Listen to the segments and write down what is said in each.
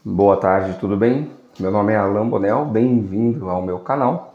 Boa tarde, tudo bem? Meu nome é Alan Bonel, bem-vindo ao meu canal.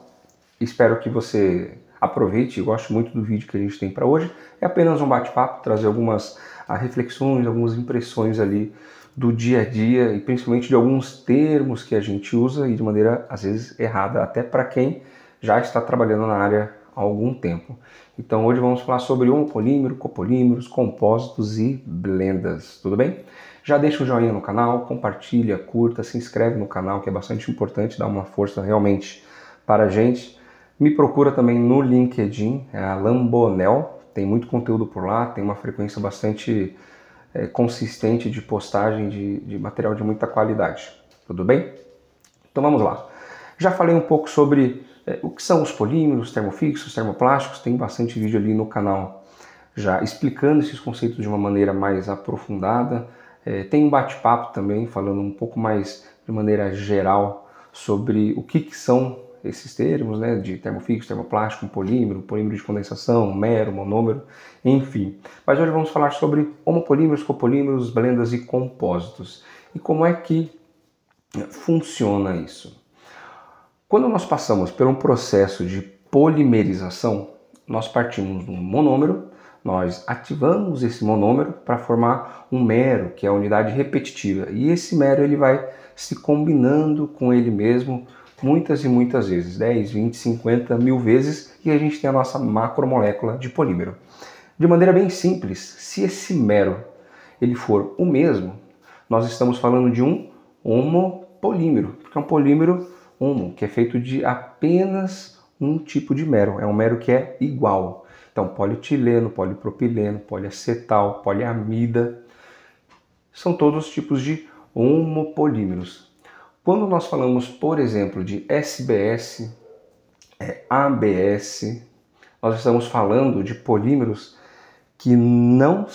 Espero que você aproveite e goste muito do vídeo que a gente tem para hoje. É apenas um bate-papo, trazer algumas reflexões, algumas impressões ali do dia a dia e principalmente de alguns termos que a gente usa e de maneira às vezes errada, até para quem já está trabalhando na área há algum tempo. Então hoje vamos falar sobre homopolímero, copolímeros, compósitos e blendas, tudo bem? Já deixa um joinha no canal, compartilha, curta, se inscreve no canal, que é bastante importante, dá uma força realmente para a gente. Me procura também no LinkedIn, é Alan Bonel, tem muito conteúdo por lá, tem uma frequência bastante consistente de postagem de material de muita qualidade, tudo bem? Então vamos lá. Já falei um pouco sobre o que são os polímeros, termofixos, termoplásticos, tem bastante vídeo ali no canal já explicando esses conceitos de uma maneira mais aprofundada. Tem um bate-papo também, falando um pouco mais de maneira geral sobre o que são esses termos, né, de termofixo, termoplástico, polímero, polímero de condensação, mero, monômero, enfim. Mas hoje vamos falar sobre homopolímeros, copolímeros, blendas e compósitos. E como é que funciona isso? Quando nós passamos por um processo de polimerização, nós partimos de um monômero, nós ativamos esse monômero para formar um mero, que é a unidade repetitiva. E esse mero ele vai se combinando com ele mesmo muitas e muitas vezes, 10, 20, 50 mil vezes, e a gente tem a nossa macromolécula de polímero. De maneira bem simples, se esse mero ele for o mesmo, nós estamos falando de um homopolímero, porque é um polímero homo, que é feito de apenas um tipo de mero, é um mero que é igual. Então, polietileno, polipropileno, poliacetal, poliamida, são todos tipos de homopolímeros. Quando nós falamos, por exemplo, de SBS, ABS, nós estamos falando de polímeros que não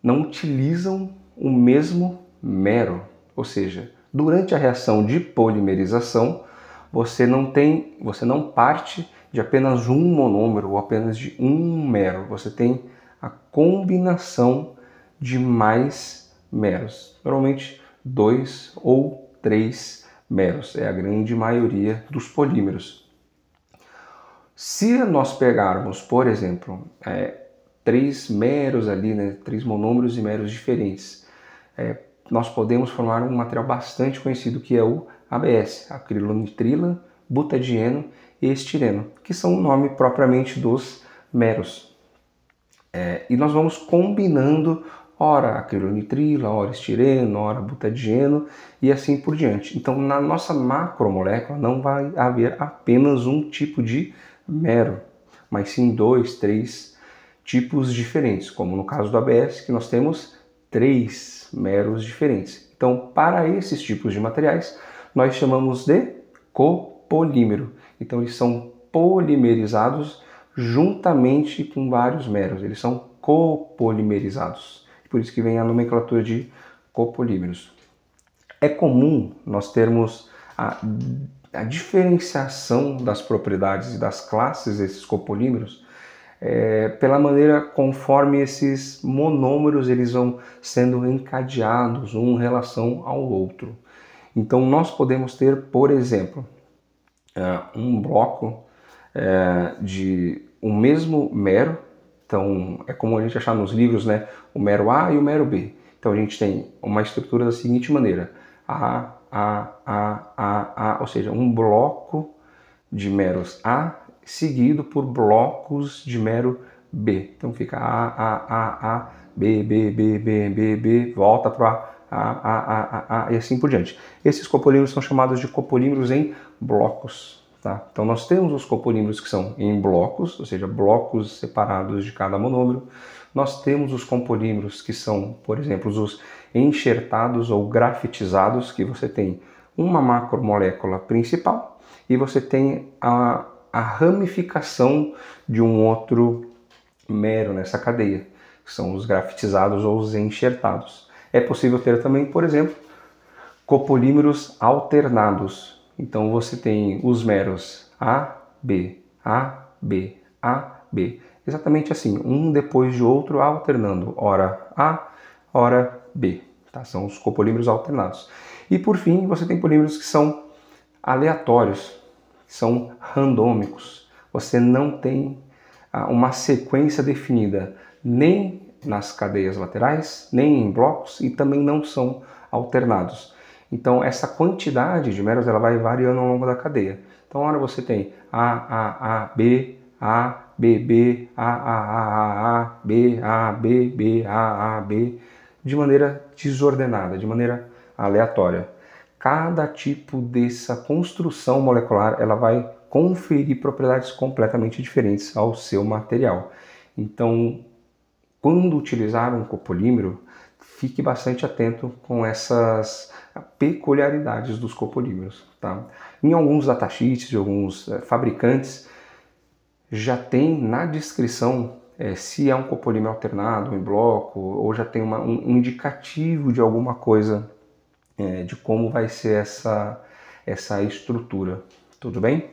utilizam o mesmo mero, ou seja, durante a reação de polimerização, você não parte de apenas um monômero ou apenas de um mero, você tem a combinação de mais meros, normalmente 2 ou 3 meros, é a grande maioria dos polímeros. Se nós pegarmos, por exemplo, 3 meros ali, né, 3 monômeros e meros diferentes, nós podemos formar um material bastante conhecido que é o ABS, acrilonitrila, butadieno e estireno, que são o nome propriamente dos meros. E nós vamos combinando ora acrilonitrila, ora estireno, ora butadieno e assim por diante. Então na nossa macromolécula não vai haver apenas um tipo de mero, mas sim 2, 3 tipos diferentes, como no caso do ABS, que nós temos 3 meros diferentes. Então, para esses tipos de materiais, nós chamamos de copolímero. Então, eles são polimerizados juntamente com vários meros. Eles são copolimerizados. Por isso que vem a nomenclatura de copolímeros. É comum nós termos a diferenciação das propriedades e das classes desses copolímeros pela maneira conforme esses monômeros eles vão sendo encadeados um em relação ao outro. Então nós podemos ter, por exemplo, um bloco de um mesmo mero. Então é como a gente achar nos livros, né, o mero A e o mero B. Então a gente tem uma estrutura da seguinte maneira: A, ou seja, um bloco de meros A seguido por blocos de mero B. Então fica A, B, B, B, B, B, B, volta para A, e assim por diante. Esses copolímeros são chamados de copolímeros em blocos. Tá? Então nós temos os copolímeros que são em blocos, ou seja, blocos separados de cada monômero. Nós temos os copolímeros que são, por exemplo, os enxertados ou grafitizados, que você tem uma macromolécula principal e você tem a ramificação de um outro mero nessa cadeia, que são os grafitizados ou os enxertados. É possível ter também, por exemplo, copolímeros alternados. Então você tem os meros A, B, A, B, A, B. Exatamente assim, um depois de outro, alternando, ora A, ora B. tá? São os copolímeros alternados. E por fim, você tem polímeros que são aleatórios, que são randômicos. Você não tem uma sequência definida nem nas cadeias laterais, nem em blocos, e também não são alternados. Então essa quantidade de meros ela vai variando ao longo da cadeia. Então uma hora você tem A, B, B, A, B, B, A, B, de maneira desordenada, de maneira aleatória. Cada tipo dessa construção molecular ela vai conferir propriedades completamente diferentes ao seu material. Então, quando utilizar um copolímero, fique bastante atento com essas peculiaridades dos copolímeros, tá? Em alguns datasheets de alguns fabricantes, já tem na descrição se é um copolímero alternado em bloco, ou já tem um indicativo de alguma coisa de como vai ser essa estrutura, tudo bem?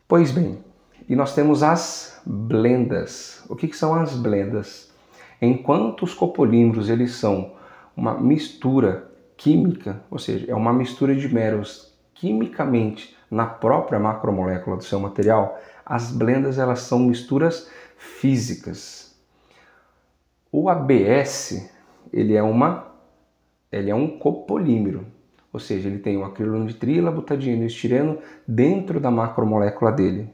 Pois bem, e nós temos as blendas. O que são as blendas? Enquanto os copolímeros eles são uma mistura química, ou seja, é uma mistura de meros quimicamente na própria macromolécula do seu material, as blendas elas são misturas físicas. O ABS ele é um copolímero, ou seja, ele tem o acrilonitrila, butadieno e estireno dentro da macromolécula dele.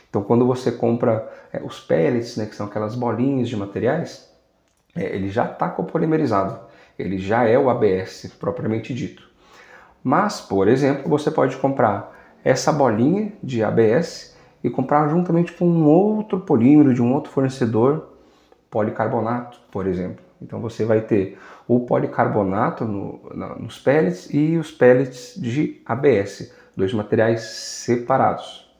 Então, quando você compra os pellets, né, que são aquelas bolinhas de materiais, ele já está copolimerizado, ele já é o ABS propriamente dito. Mas, por exemplo, você pode comprar essa bolinha de ABS e comprar juntamente com um outro polímero de um outro fornecedor, policarbonato, por exemplo. Então você vai ter o policarbonato nos pellets e os pellets de ABS, dois materiais separados.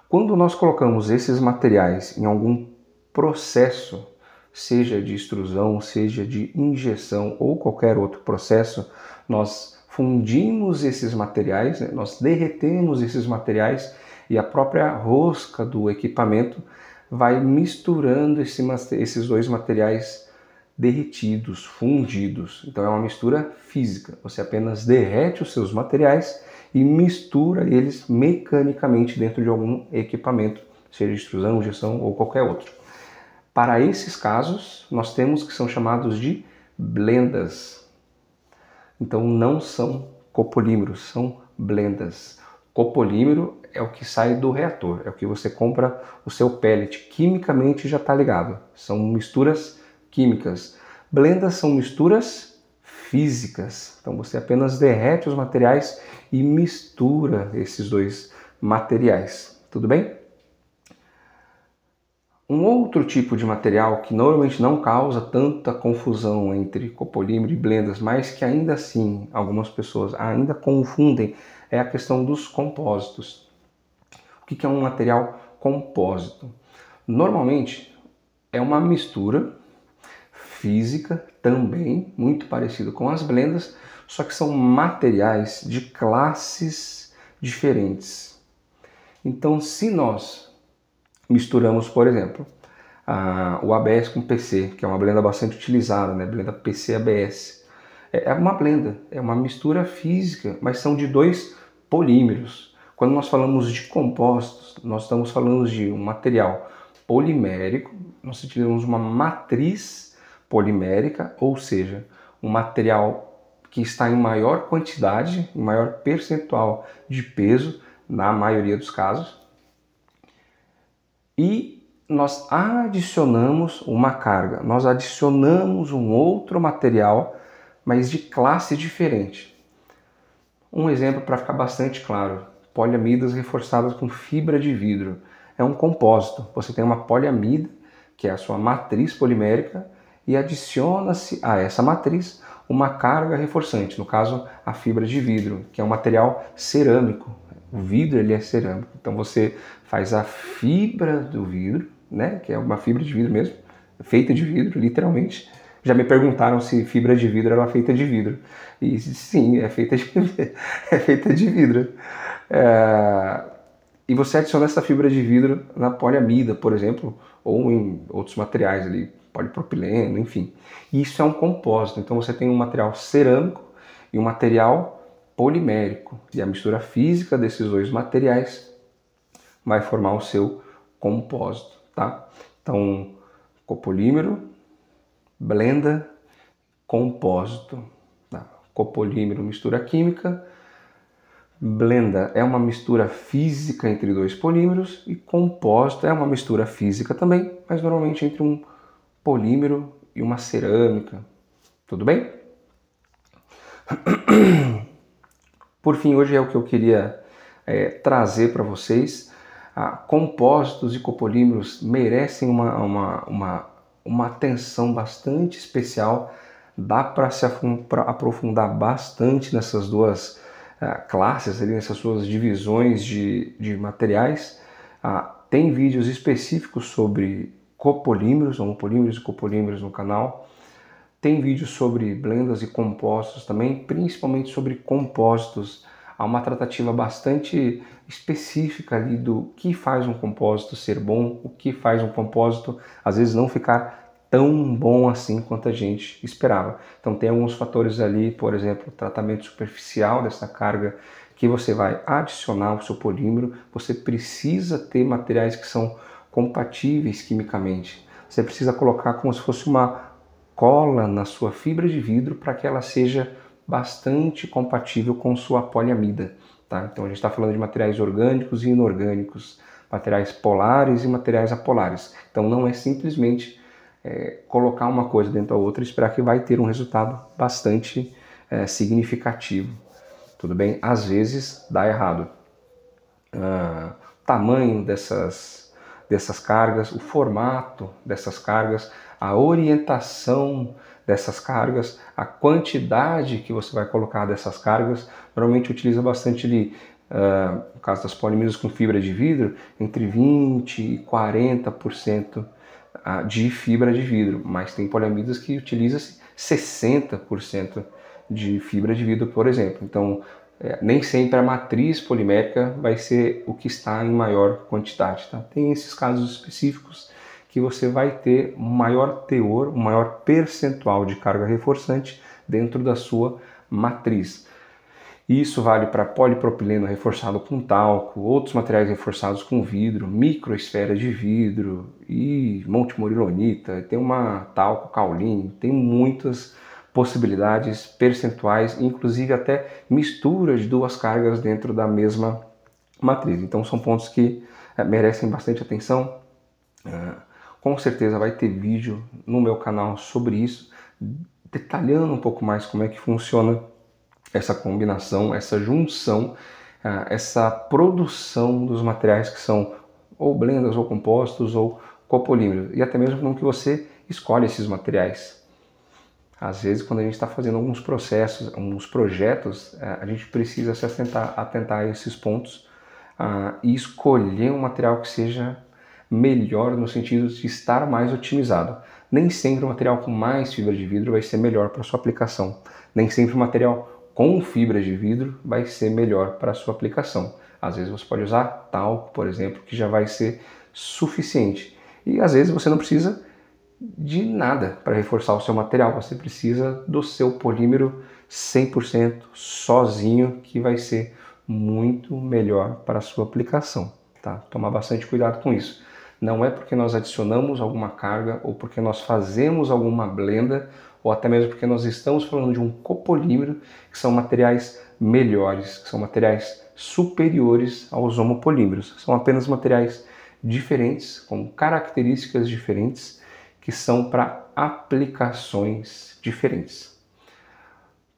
Quando nós colocamos esses materiais em algum processo, seja de extrusão, seja de injeção ou qualquer outro processo, nós fundimos esses materiais, né? Nós derretemos esses materiais e a própria rosca do equipamento vai misturando esses dois materiais derretidos, fundidos. Então é uma mistura física. Você apenas derrete os seus materiais e mistura eles mecanicamente dentro de algum equipamento, seja extrusão, injeção ou qualquer outro. Para esses casos, nós temos que são chamados de blendas. Então não são copolímeros, são blendas. Copolímero é o que sai do reator, é o que você compra o seu pellet, quimicamente já está ligado. São misturas químicas. Blendas são misturas físicas. Então você apenas derrete os materiais e mistura esses dois materiais. Tudo bem? Um outro tipo de material que normalmente não causa tanta confusão entre copolímero e blendas, mas que ainda assim algumas pessoas ainda confundem, é a questão dos compósitos. O que é um material compósito? Normalmente é uma mistura física também, muito parecido com as blendas, só que são materiais de classes diferentes. Então, se nós misturamos, por exemplo, o ABS com PC, que é uma blenda bastante utilizada, né? Blenda PC-ABS. É uma blenda, é uma mistura física, mas são de dois polímeros. Quando nós falamos de compostos, nós estamos falando de um material polimérico, nós utilizamos uma matriz polimérica, ou seja, um material que está em maior quantidade, em maior percentual de peso, na maioria dos casos, e nós adicionamos uma carga, nós adicionamos um outro material, mas de classe diferente. Um exemplo para ficar bastante claro, poliamidas reforçadas com fibra de vidro. É um compósito, você tem uma poliamida, que é a sua matriz polimérica, e adiciona-se a essa matriz uma carga reforçante, no caso a fibra de vidro, que é um material cerâmico. O vidro ele é cerâmico, então você faz a fibra do vidro, né, que é uma fibra de vidro mesmo, feita de vidro, literalmente. Já me perguntaram se fibra de vidro era feita de vidro. E sim, é feita de vidro. E você adiciona essa fibra de vidro na poliamida, por exemplo, ou em outros materiais ali, polipropileno, enfim. E isso é um compósito, então você tem um material cerâmico e um material polimérico. E a mistura física desses dois materiais vai formar o seu compósito, tá? Então, copolímero, blenda, compósito. Tá? Copolímero, mistura química. Blenda é uma mistura física entre dois polímeros e compósito é uma mistura física também, mas normalmente entre um polímero e uma cerâmica. Tudo bem? Por fim, hoje é o que eu queria trazer para vocês. Compósitos e copolímeros merecem uma atenção bastante especial. Dá para se aprofundar bastante nessas duas classes, ali, nessas suas divisões de materiais. Tem vídeos específicos sobre copolímeros, homopolímeros e copolímeros no canal. Tem vídeos sobre blendas e compósitos também, principalmente sobre compósitos. Há uma tratativa bastante específica ali do que faz um compósito ser bom, o que faz um compósito às vezes não ficar tão bom assim quanto a gente esperava. Então tem alguns fatores ali, por exemplo, o tratamento superficial dessa carga que você vai adicionar ao seu polímero. Você precisa ter materiais que são compatíveis quimicamente. Você precisa colocar como se fosse uma cola na sua fibra de vidro para que ela seja bastante compatível com sua poliamida. Tá? Então a gente está falando de materiais orgânicos e inorgânicos, materiais polares e materiais apolares. Então não é simplesmente colocar uma coisa dentro da outra e esperar que vai ter um resultado bastante significativo. Tudo bem? Às vezes dá errado. Tamanho dessas cargas, o formato dessas cargas, a orientação dessas cargas, a quantidade que você vai colocar dessas cargas. Normalmente utiliza bastante ali, no caso das poliamidas com fibra de vidro, entre 20% e 40% de fibra de vidro, mas tem poliamidas que utiliza-se 60% de fibra de vidro, por exemplo. Então, nem sempre a matriz polimérica vai ser o que está em maior quantidade. Tá? Tem esses casos específicos que você vai ter um maior teor, um maior percentual de carga reforçante dentro da sua matriz. Isso vale para polipropileno reforçado com talco, outros materiais reforçados com vidro, microesfera de vidro e montemorilonita, tem uma talco kaolin, tem muitas possibilidades percentuais, inclusive até mistura de duas cargas dentro da mesma matriz. Então são pontos que merecem bastante atenção. Com certeza vai ter vídeo no meu canal sobre isso, detalhando um pouco mais como é que funciona essa combinação, essa junção, essa produção dos materiais que são ou blendas, ou compostos, ou copolímeros, e até mesmo como que você escolhe esses materiais. Às vezes, quando a gente está fazendo alguns processos, alguns projetos, a gente precisa se atentar a esses pontos e escolher um material que seja melhor no sentido de estar mais otimizado. Nem sempre o material com mais fibra de vidro vai ser melhor para a sua aplicação. Nem sempre o material com fibra de vidro vai ser melhor para a sua aplicação. Às vezes você pode usar talco, por exemplo, que já vai ser suficiente. E às vezes você não precisa de nada para reforçar o seu material, você precisa do seu polímero 100% sozinho, que vai ser muito melhor para a sua aplicação. Tá? Tomar bastante cuidado com isso. Não é porque nós adicionamos alguma carga ou porque nós fazemos alguma blenda ou até mesmo porque nós estamos falando de um copolímero, que são materiais melhores, que são materiais superiores aos homopolímeros. São apenas materiais diferentes, com características diferentes, que são para aplicações diferentes.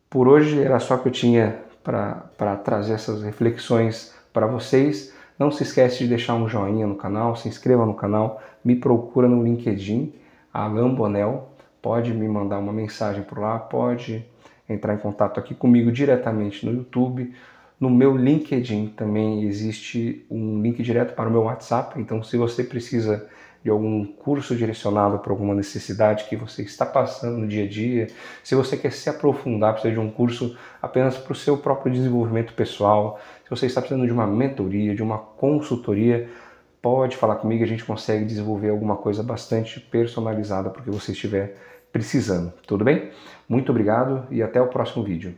Por hoje era só que eu tinha para trazer essas reflexões para vocês. Não se esquece de deixar um joinha no canal, se inscreva no canal, me procura no LinkedIn, Alan Bonel. Pode me mandar uma mensagem por lá, pode entrar em contato aqui comigo diretamente no YouTube. No meu LinkedIn também existe um link direto para o meu WhatsApp, então se você precisa de algum curso direcionado para alguma necessidade que você está passando no dia a dia, se você quer se aprofundar, precisa de um curso apenas para o seu próprio desenvolvimento pessoal, se você está precisando de uma mentoria, de uma consultoria, pode falar comigo, a gente consegue desenvolver alguma coisa bastante personalizada para o que você estiver precisando. Tudo bem? Muito obrigado e até o próximo vídeo.